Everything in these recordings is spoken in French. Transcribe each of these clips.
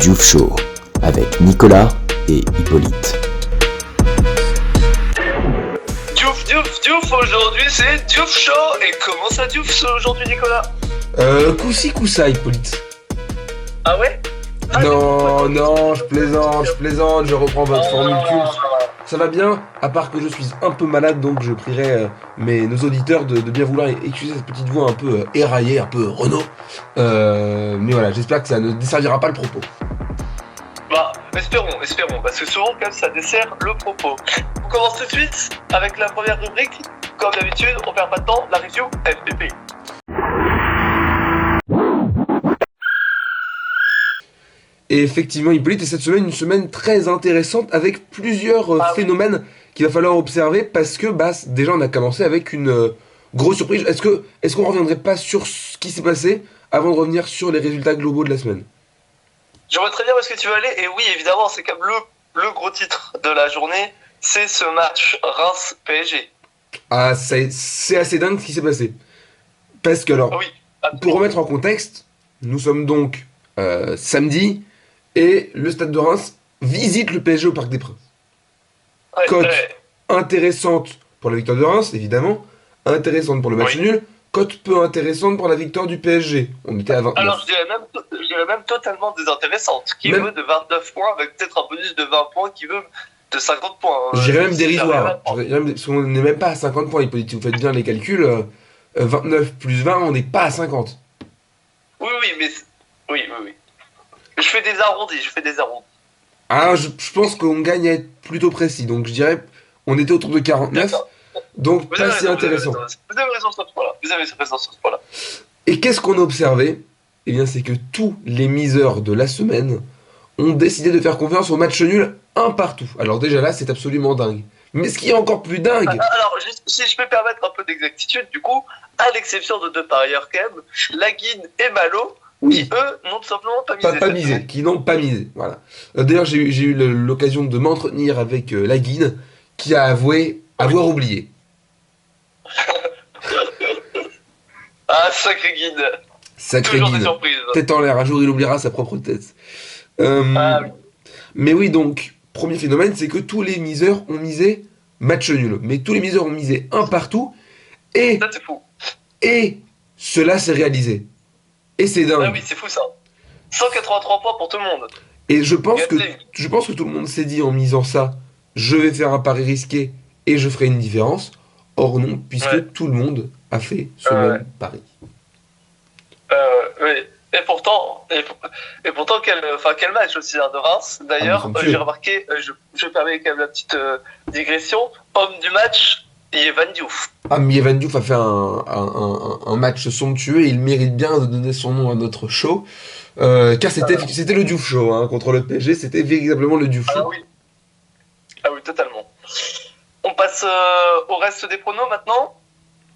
Diouf Show avec Nicolas et Hippolyte. Diouf, aujourd'hui c'est Diouf Show. Et comment ça Diouf aujourd'hui, Nicolas? Coup-ci, coup-ça, Hippolyte. Ah ouais? Non, je plaisante, je reprends votre formule culte. Ça va bien, à part que je suis un peu malade, donc je prierai nos auditeurs de bien vouloir excuser cette petite voix un peu éraillée, un peu Renaud. Mais voilà, j'espère que ça ne desservira pas le propos. Bah, espérons, parce que souvent quand même ça dessert le propos. On commence tout de suite avec la première rubrique. Comme d'habitude, on perd pas de temps, la review FPP. Et effectivement, Hippolyte, et cette semaine, une semaine très intéressante avec plusieurs phénomènes qu'il va falloir observer parce que déjà on a commencé avec une grosse surprise. Est-ce qu'on reviendrait pas sur ce qui s'est passé avant de revenir sur les résultats globaux de la semaine? Je vois très bien où est-ce que tu veux aller, et oui, évidemment, c'est comme le gros titre de la journée, c'est ce match Reims-PSG. Ah, c'est assez dingue ce qui s'est passé. Parce que alors, Oui, pour remettre en contexte, nous sommes donc samedi, et le Stade de Reims visite le PSG au Parc des Princes. Cote intéressante pour la victoire de Reims, évidemment, intéressante pour le match nul, cote peu intéressante pour la victoire du PSG. On était à 29. Alors je dirais même totalement désintéressante. Qui veut de 29 points avec peut-être un bonus de 20 points, qui veut de 50 points. Je dirais même dérisoire. Parce qu'on n'est même pas à 50 points, Hippolyte. Si vous faites bien les calculs, 29 plus 20, on n'est pas à 50. Oui. Je fais des arrondis. Ah, je pense qu'on gagne à être plutôt précis. Donc je dirais, on était autour de 49. D'accord. Donc pas si intéressant. Vous avez raison sur ce point-là. Et qu'est-ce qu'on a observé? Eh bien, c'est que tous les miseurs de la semaine ont décidé de faire confiance au match nul un partout. Alors déjà là, c'est absolument dingue. Mais ce qui est encore plus dingue... Alors, si je peux permettre un peu d'exactitude, du coup, à l'exception de deux parieurs quand même, Laguine et Malo, qui eux n'ont tout simplement pas misé. Qui n'ont pas misé, voilà. D'ailleurs, j'ai eu l'occasion de m'entretenir avec Laguine, qui a avoué avoir oublié. Ah, sacré Guine. Toujours des surprises. Tête en l'air, un jour il oubliera sa propre tête. Mais oui, donc, premier phénomène, c'est que tous les miseurs ont misé match nul. Mais tous les miseurs ont misé un partout. Et, ça, c'est fou. Et cela s'est réalisé. Et c'est dingue. Ah oui, c'est fou ça. 183 points pour tout le monde. Et je pense que tout le monde s'est dit en misant ça, je vais faire un pari risqué et je ferai une différence. Or non, puisque tout le monde a fait ce même pari. Oui. Et pourtant, quel match aussi de Reims. D'ailleurs, j'ai remarqué, je permets quand même la petite digression, homme du match, Yehvan Diouf. Ah, mais Yehvan Diouf a fait un match somptueux et il mérite bien de donner son nom à notre show. Car c'était le Diouf Show, hein, contre le PSG, c'était véritablement le Diouf Show. Ah oui, totalement. On passe au reste des pronos maintenant.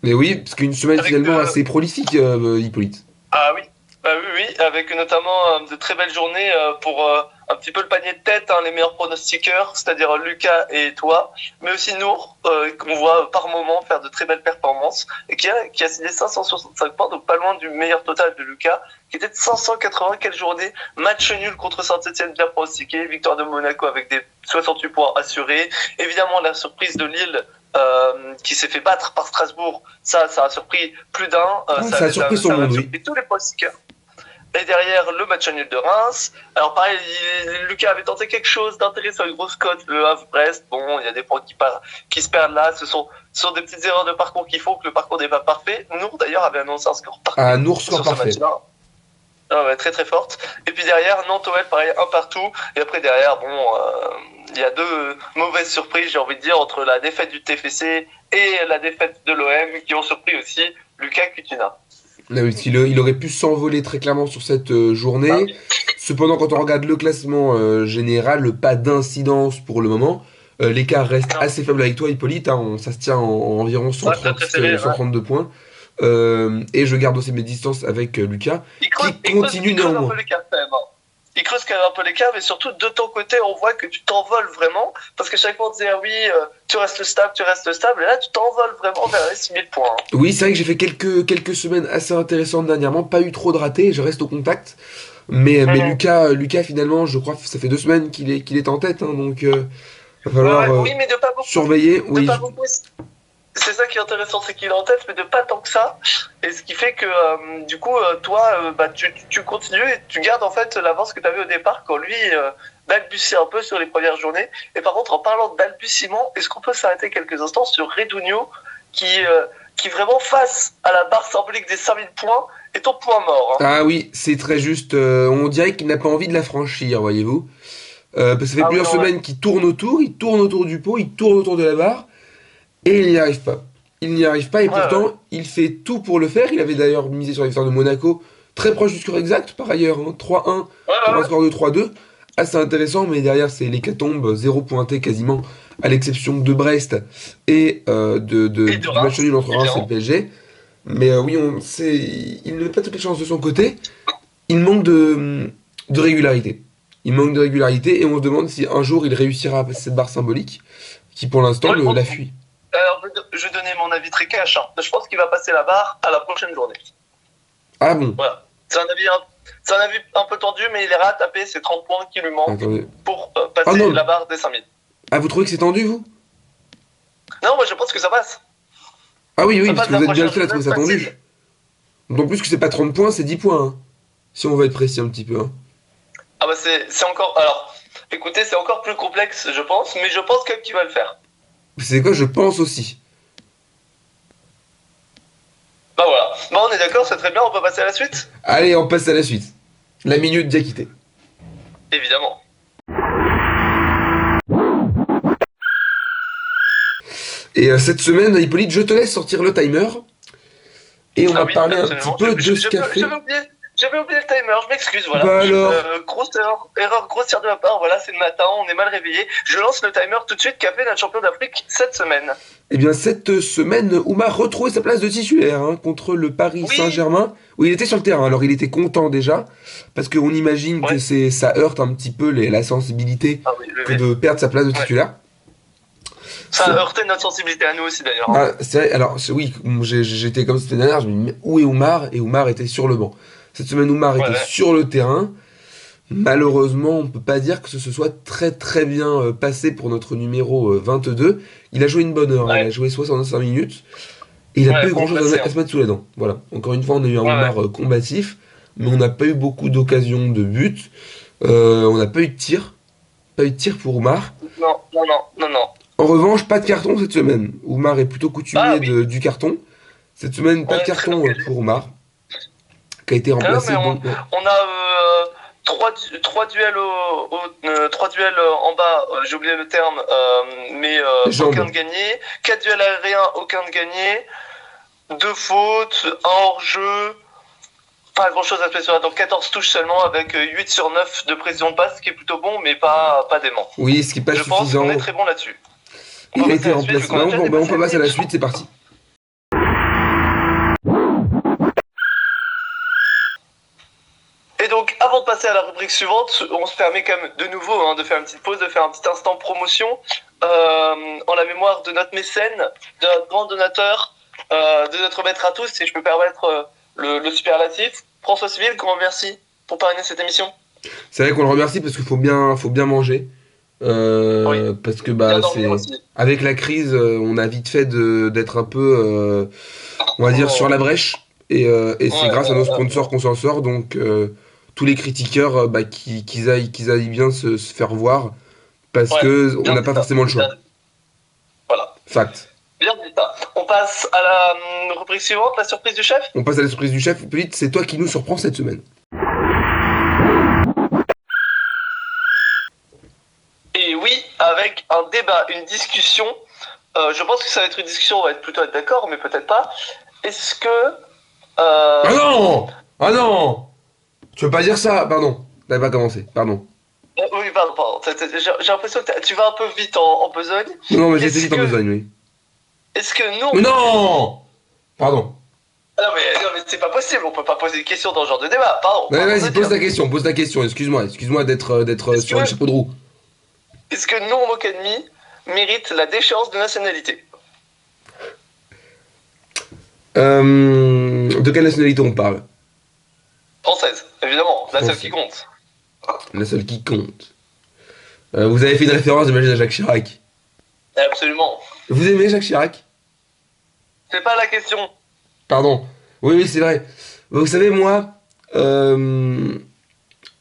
Mais oui, parce qu'une semaine finalement assez prolifique, Hippolyte. Ah oui. Oui, avec notamment de très belles journées pour un petit peu le panier de tête, les meilleurs pronostiqueurs, c'est-à-dire Lucas et toi, mais aussi Nour, qu'on voit par moment faire de très belles performances, et qui a signé 565 points, donc pas loin du meilleur total de Lucas, qui était de 580. Quelle journée! Match nul contre Saint-Etienne, bien pronostiqué, victoire de Monaco avec des 68 points assurés, évidemment la surprise de Lille, qui s'est fait battre par Strasbourg, ça a surpris plus d'un. Ça a surpris son monde, oui. Tous les pronostiqueurs. Et derrière, le match nul de Reims. Alors pareil, Lucas avait tenté quelque chose d'intéressant, une grosse cote, le Havre-Brest. Bon, il y a des points qui se perdent là. Ce sont des petites erreurs de parcours qui font que le parcours n'est pas parfait. Nour, d'ailleurs, avait annoncé un score parfait. Ah, Nour, score parfait. Très très forte. Et puis derrière, Nantes-OL, pareil, un partout. Et après derrière, il y a deux mauvaises surprises, j'ai envie de dire, entre la défaite du TFC et la défaite de l'OM, qui ont surpris aussi Lucas Coutinho. Il aurait pu s'envoler très clairement sur cette journée. Cependant, quand on regarde le classement général, pas d'incidence pour le moment. L'écart reste assez faible avec toi, Hippolyte. Ça se tient en environ 132 points. Et je garde aussi mes distances avec Lucas, qui continue néanmoins. Il creuse quand même un peu l'écart, mais surtout de ton côté, on voit que tu t'envoles vraiment, parce que chaque fois on disait tu restes stable, et là tu t'envoles vraiment vers les 6000 points. Oui, c'est vrai que j'ai fait quelques semaines assez intéressantes dernièrement, pas eu trop de ratés, je reste au contact. Mais Mhm. Lucas, finalement, je crois que ça fait 2 semaines qu'il est en tête, hein, donc va Ouais, falloir ouais, oui, mais de pas beaucoup. surveiller. De Oui, pas beaucoup. C'est ça qui est intéressant, c'est qu'il est en tête, mais de pas tant que ça. Et ce qui fait que, du coup, toi, bah, tu continues et tu gardes en fait l'avance que tu avais au départ quand lui balbutie un peu sur les premières journées. Et par contre, en parlant de balbutiement, est-ce qu'on peut s'arrêter quelques instants sur Redunio qui vraiment, face à la barre symbolique des 5000 points, est au point mort, hein. ah oui, c'est très juste. On dirait qu'il n'a pas envie de la franchir, voyez-vous. Parce que ça fait Ah oui, plusieurs non, ouais. semaines il tourne autour du pot, il tourne autour de la barre, et il n'y arrive pas. Il n'y arrive pas, et Ouais, ouais. pourtant, il fait tout pour le faire. Il avait d'ailleurs misé sur la victoire de Monaco, très proche du score exact, par ailleurs, hein, 3-1 Ouais, pour ouais, un ouais. score de 3-2. Assez intéressant, mais derrière, c'est l'hécatombe, zéro pointé quasiment, à l'exception de Brest et Et de du match nul Reims, entre Reims et le évidemment. PSG. Mais oui, il ne met pas toutes les chances de son côté. Il manque de régularité. Il manque de régularité et on se demande si un jour il réussira à passer cette barre symbolique qui pour l'instant Moi, je la pense. fuit. Alors, je vais donner mon avis très cash, hein. Je pense qu'il va passer la barre à la prochaine journée. Ah bon? Voilà. C'est un avis un peu tendu, mais il est à taper ces 30 points qui lui manquent Attendez. pour Ah passer la non! barre des 5000. Ah, vous trouvez que c'est tendu, vous? Non, moi je pense que ça passe. Ah oui, oui, Ça parce passe que la vous êtes bien le prochaine seul à journée trouver ça facile. tendu. D'autant plus que c'est pas 30 points, c'est 10 points, hein. Si on veut être précis un petit peu, hein. Ah bah c'est encore. Alors, écoutez, c'est encore plus complexe, je pense, mais je pense quand même qu'il va le faire. C'est quoi, je pense aussi. Bah voilà. Bah on est d'accord, c'est très bien, on peut passer à la suite. Allez, on passe à la suite. La minute diacritée. Évidemment. Et cette semaine, Hippolyte, je te laisse sortir le timer. Et on Ah va oui, parler un petit absolument. peu de ce qu'a fait. J'avais oublié le timer, je m'excuse, voilà. Bah alors, Grosse erreur grossière de ma part, voilà, c'est le matin, on est mal réveillé. Je lance le timer tout de suite qu'a fait notre champion d'Afrique cette semaine. eh bien, cette semaine, Oumar retrouvait sa place de titulaire hein, contre le Paris Oui. Saint-Germain, où il était sur le terrain. Alors, il était content déjà, parce qu'on imagine que Ouais. ça heurte un petit peu la sensibilité Ah oui, oui, que oui. de perdre sa place de Ouais. titulaire. Ça a C'est heurté notre sensibilité à nous aussi d'ailleurs, hein. c'est vrai, alors oui, j'étais comme cette dernière, je me dis, mais où est Oumar? Et Oumar était sur le banc. Cette semaine, Oumar Ouais, était ouais. sur le terrain. Malheureusement, on ne peut pas dire que ce se soit très très bien passé pour notre numéro 22. Il a joué une bonne heure, hein, il a Ouais, joué 65 minutes. Et il n'a pas ouais, eu grand-chose complètement. à se mettre sous les dents. Voilà. Encore une fois, on a eu un Ouais, ouais. Oumar combatif, mais on n'a pas eu beaucoup d'occasions de but. On n'a pas eu de tir. Pas eu de tir pour Oumar. Non, non, non, non, non. En revanche, pas de carton cette semaine. Oumar est plutôt Ah coutumier oui, du carton. Cette semaine, on pas de est très carton engagé. pour Oumar, qui a été Ah non, remplacé. mais Bon, on a trois duels, trois duels en bas, j'ai oublié le terme, mais les aucun de jambes. gagné. Quatre duels aériens, aucun de gagné. Deux fautes, un hors-jeu. Pas grand chose à se sur la donc 14 touches seulement avec 8 sur 9 de précision de passe, ce qui est plutôt bon, mais pas dément. Oui, ce qui n'est pas Je pense qu'on est suffisant. très bon là-dessus. On Il va a passer été à la suite, vu remplacé. qu'on a déjà On dépassé peut la passer à la minute. suite, c'est parti. Et donc, avant de passer à la rubrique suivante, on se permet quand même de nouveau hein, de faire une petite pause, de faire un petit instant promotion en la mémoire de notre mécène, de notre grand donateur, de notre maître à tous, si je peux permettre le superlatif, François Civil, qu'on remercie pour parrainer cette émission. C'est vrai qu'on le remercie parce qu'il faut bien manger. Oui, Parce que bien bah dormir c'est aussi. avec la crise, on a vite fait d'être un peu, on va dire sur Oh, la brèche. Et c'est ouais, grâce à nos sponsors qu'on s'en sort. Donc tous les critiqueurs, bah, qu'ils aillent bien se faire voir parce ouais, que on bien n'a dit pas ça. forcément le choix. Voilà, Fact. bien dit ça. On passe à la rubrique suivante, la surprise du chef. On passe à la surprise du chef. Vite, c'est toi qui nous surprends cette semaine. Et oui, avec un débat, une discussion. Je pense que ça va être une discussion, on va être plutôt être d'accord, mais peut-être pas. Est-ce que. Ah non! Ah non! Tu veux pas dire ça? Pardon. T'avais pas commencé. Pardon. Oui, pardon. J'ai l'impression que tu vas un peu vite en besogne. Non, non, mais j'ai été Est-ce vite en que, besogne, oui. est-ce que nous. Mais non! Pardon. Ah non, mais c'est pas possible, on peut pas poser des questions dans ce genre de débat. Pardon. Ouais, Pardon de vas-y, dire. pose ta question. Excuse-moi d'être Est-ce sur le que, chapeau de roue. est-ce que Non Mokadmi mérite la déchéance de nationalité De quelle nationalité on parle? française, évidemment. La seule pense. qui compte. La seule qui compte. Vous avez fait une référence, j'imagine, à Jacques Chirac. Absolument. Vous aimez Jacques Chirac? C'est pas la question. Pardon. Oui, oui, c'est vrai. Vous savez, moi,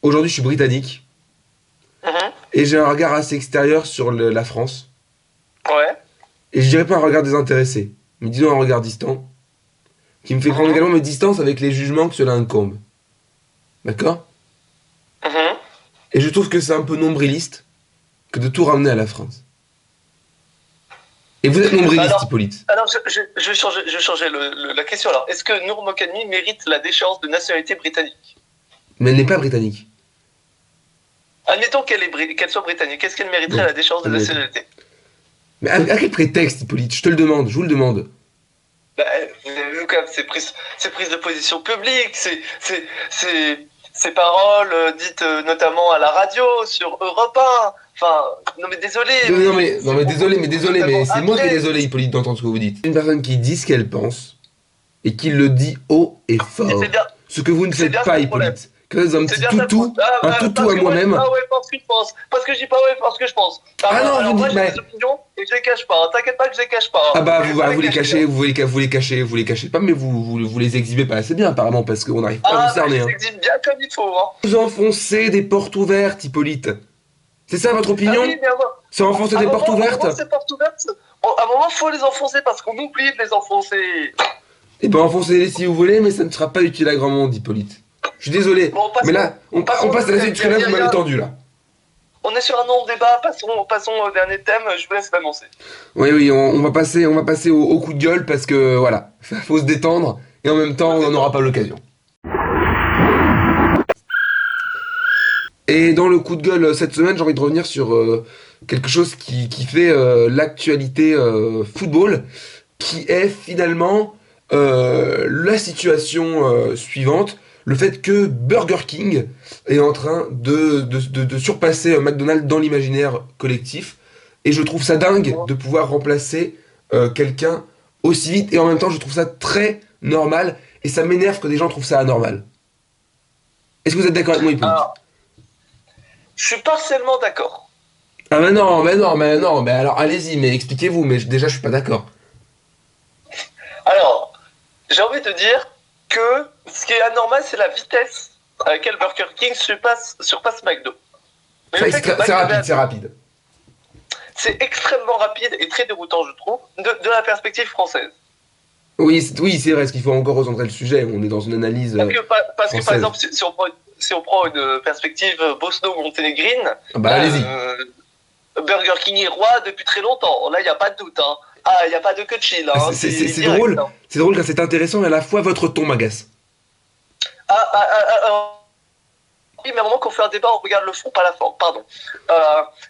aujourd'hui, je suis britannique Mhm. et j'ai un regard assez extérieur sur la France. Ouais. Et je dirais pas un regard désintéressé, mais disons un regard distant, qui me fait prendre Mhm. également mes distances avec les jugements que cela incombe. D'accord? Mhm. Et je trouve que c'est un peu nombriliste que de tout ramener à la France. Et vous êtes nombriliste, Alors, Hippolyte. alors je vais changer la question. Alors, est-ce que Nour Mokani mérite la déchéance de nationalité britannique? Mais elle n'est pas britannique. Admettons qu'elle soit britannique. Est-ce qu'elle mériterait Non, la déchéance de elle mérite pas. nationalité? Mais à quel prétexte, Hippolyte? Je te le demande, je vous le demande. Bah, vous avez vu quand même ces prises de position publiques, ces paroles dites notamment à la radio, sur Europe 1. Enfin, non mais désolé. Non, mais désolé, mais c'est moi qui est Après, désolé, Hippolyte, d'entendre ce que vous dites. Une personne qui dit ce qu'elle pense et qui le dit haut et fort. c'est bien, Ce que vous ne c'est faites bien pas, ça le problème. Hippolyte. Que vous êtes un C'est petit bien ça le toutou, problème. un toutou Parce à que moi, je dis moi-même. pas ouais parce que je pense. Parce que je dis pas ouais parce que je pense. Ah non, alors vous moi dites, j'ai mais... des opinions et je les cache pas. T'inquiète pas que je les cache pas. Ah bah, Je vais vous, pas vous les cacher. cachez, vous les cachez pas, mais vous les exhibez pas assez bien, apparemment, parce qu'on n'arrive pas à Ah vous bah je cerner. les Hein. exhibe bien comme il faut. Hein. Vous enfoncez des portes ouvertes, Hippolyte. C'est ça votre Ah opinion? oui, mais C'est enfoncer à un des portes moment, ouvertes? ces portes ouvertes, à un moment, faut les enfoncer parce qu'on oublie de les enfoncer. Eh ben enfoncez-les si vous voulez, mais ça ne sera pas utile à grand monde, Hippolyte. Je suis désolé, Bon, mais là, on passe à la suite, parce que là, vous m'avez tendu, là. On est sur un non-débat, passons au dernier thème, je vous laisse l'annoncer. Oui, oui, on va passer au coup de gueule, parce que, voilà, faut se détendre, et en même temps, on n'en aura pas l'occasion. Et dans le coup de gueule cette semaine, j'ai envie de revenir sur quelque chose qui fait l'actualité football, qui est finalement la situation suivante, le fait que Burger King est en train de surpasser McDonald's dans l'imaginaire collectif. Et je trouve ça dingue de pouvoir remplacer quelqu'un aussi vite. Et en même temps, je trouve ça très normal. Et ça m'énerve que des gens trouvent ça anormal. Est-ce que vous êtes d'accord avec moi, Hippolyte? Alors, je suis partiellement d'accord. Ah mais non, mais alors allez-y, mais expliquez-vous, mais déjà je suis pas d'accord. Alors, j'ai envie de dire que ce qui est anormal, c'est la vitesse à laquelle Burger King surpasse McDo. Mais le fait que C'est rapide, McDonald's- c'est rapide. C'est extrêmement rapide et très déroutant, je trouve, de la perspective française. Oui, c'est vrai, parce qu'il faut encore recentrer le sujet, on est dans une analyse Parce que par française. exemple, si on prend une perspective bosno-monténégrine, Ah bah allez-y. Burger King est roi depuis très longtemps. Là, il n'y a pas de doute. Hein. Ah, il n'y a pas de que de chill. Hein. C'est direct, drôle, hein. c'est drôle car c'est intéressant et à la fois votre ton m'agace. Oui, mais à un moment qu'on fait un débat, on regarde le fond, pas la forme. Pardon.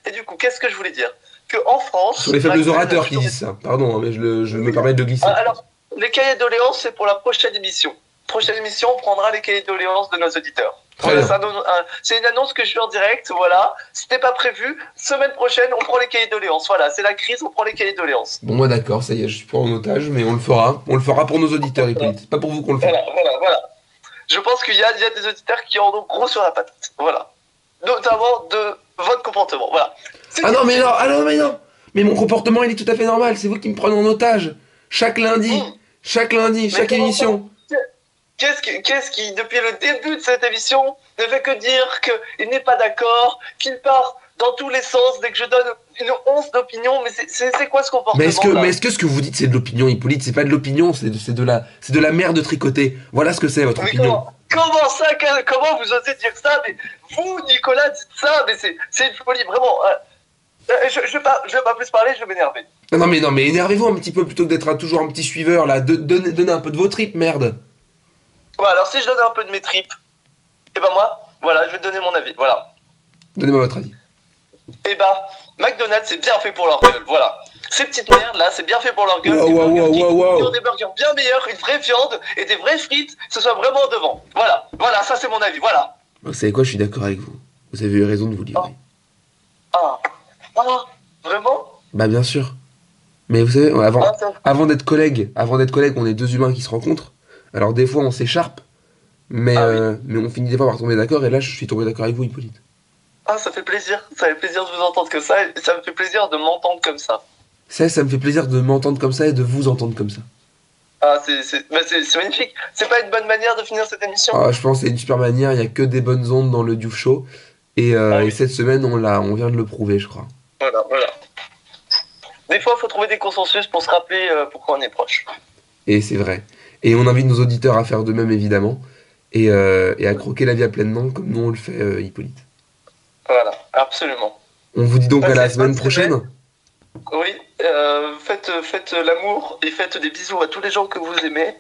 Et du coup, qu'est-ce que je voulais dire? Que en France. Sur les faibles McDonald's orateurs a qui toujours disent ça, pardon, hein, mais je me permets de le glisser. Alors, les cahiers de doléances, c'est pour la prochaine émission. Prochaine émission, on prendra les cahiers de doléances de nos auditeurs. Très Voilà, bien. c'est une annonce que je fais en direct, voilà. C'était pas prévu. Semaine prochaine, on prend les cahiers de doléances. Voilà, c'est la crise, on prend les cahiers de doléances. Bon moi d'accord, ça y est, je suis pas en otage, mais on le fera. On le fera pour nos auditeurs, Hippolyte. C'est pas pour vous qu'on le fera. Voilà. Je pense qu'il y a des auditeurs qui en ont gros sur la patate. Voilà. Notamment de votre comportement. Voilà. Ah non mais non. Mais mon comportement il est tout à fait normal, c'est vous qui me prenez en otage. Chaque lundi, chaque comment émission. Qu'est-ce qui, depuis le début de cette émission, ne fait que dire qu'il n'est pas d'accord, qu'il part dans tous les sens dès que je donne une once d'opinion? Mais c'est quoi ce comportement? Mais est-ce que ce que vous dites c'est de l'opinion, Hippolyte? C'est pas de l'opinion, c'est de la merde tricotée. Voilà ce que c'est votre Mais opinion. comment ça? Comment vous osez dire ça? Mais vous, Nicolas, dites ça? Mais c'est une folie, vraiment. Je vais pas plus parler, je vais m'énerver. Non mais énervez-vous un petit peu plutôt que d'être toujours un petit suiveur là. Donnez un peu de vos tripes, merde. Ouais, alors si je donne un peu de mes tripes, et ben moi, voilà, je vais te donner mon avis, voilà. Donnez-moi votre avis. Et bah, McDonald's, c'est bien fait pour leur gueule, voilà. Ces petites merdes là, c'est bien fait pour leur gueule. Wow. Ils ont des burgers bien meilleurs, une vraie viande et des vraies frites, ce soit vraiment devant. Voilà, ça c'est mon avis, voilà. Vous savez quoi, je suis d'accord avec vous. Vous avez eu raison de vous livrer. Ah, vraiment? Bah bien sûr. Mais vous savez, avant d'être collègues, on est deux humains qui se rencontrent. Alors des fois on s'écharpe, Mais, Ah oui. mais on finit des fois par tomber d'accord, et là, je suis tombé d'accord avec vous, Hippolyte. Ah, ça fait plaisir. Ça fait plaisir de vous entendre comme ça. Et ça me fait plaisir de m'entendre comme ça. Ça me fait plaisir de m'entendre comme ça et de vous entendre comme ça. Ah, c'est magnifique. C'est pas une bonne manière de finir cette émission? Ah, je pense que c'est une super manière, il n'y a que des bonnes ondes dans le Diouf Show. Ah Et oui, cette semaine, on vient de le prouver, je crois. voilà, voilà. Des fois, il faut trouver des consensus pour se rappeler pourquoi on est proche. Et c'est vrai. Et on invite nos auditeurs à faire de même, évidemment. Et à croquer la vie à pleines dents, comme nous on le fait, Hippolyte. Voilà, absolument. On vous dit donc à Passez la une bonne semaine prochaine. semaine. Oui, faites l'amour et faites des bisous à tous les gens que vous aimez.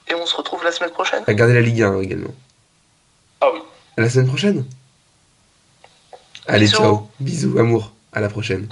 Et on se retrouve la semaine prochaine. Regardez la Ligue 1 également. Ah oui. À la semaine prochaine. Allez, Bisous. ciao. Bisous, amour. À la prochaine.